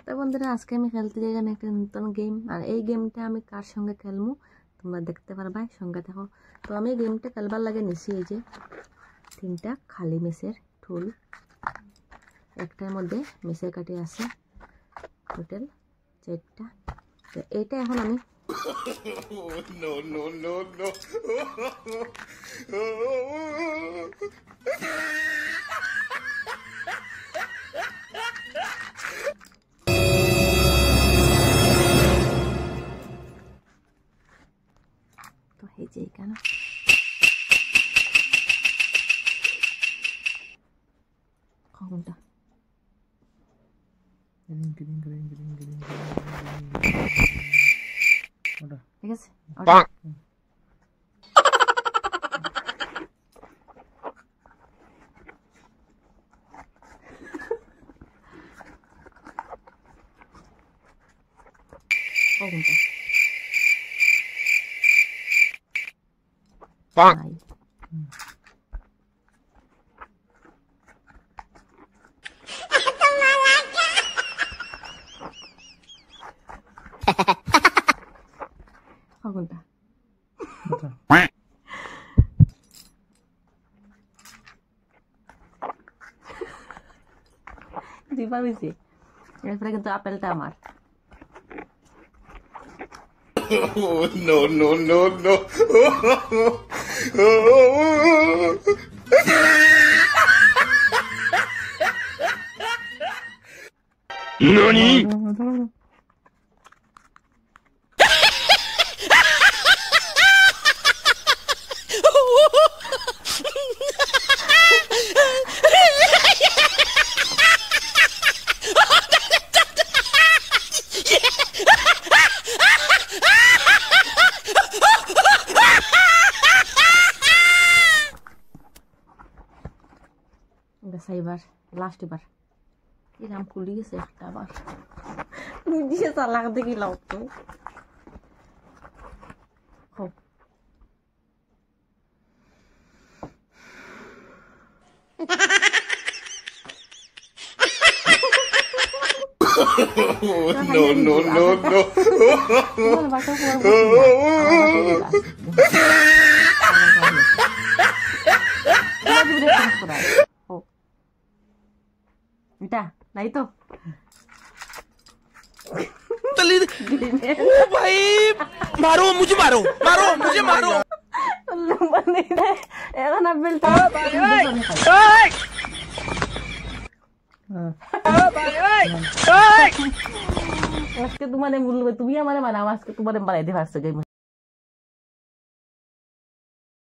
তো বন্ধুরা আজকে আমি খেলতে যাইলাম একটা নতুন গেম। আর এই গেমটা আমি কার সঙ্গে খেলবো তোমরা দেখতে পারবা, সঙ্গে থাকো। তো আমি গেমটা খেলবার লাগে নিছি এই যে 3টা খালি মেসের ঠুল, একটার মধ্যে মেসের কাটি আছে টোটাল 4টা। তো এইটা এখন আমি তো এই যে এখানে কোনটা ঠিক আছে কোনটা পাক কোনটা দিবা বেশি এরপরে কিন্তু আপেলটা আমার। No, no, no, no. NANI? এবার লাস্ট এবার এরকম খুলে গেছে একটা আবার নিজে চালাক দেখি লাগতো। No, no, no, no. बेटा नहीं तो ओ भाई मारो मुझे मारो मारो मुझे मारो এখন আপেলটা আজকে তোমারে বলবে তুমি আমারে বানাও, আজকে তোমারে বানাইতে পারছো গেম।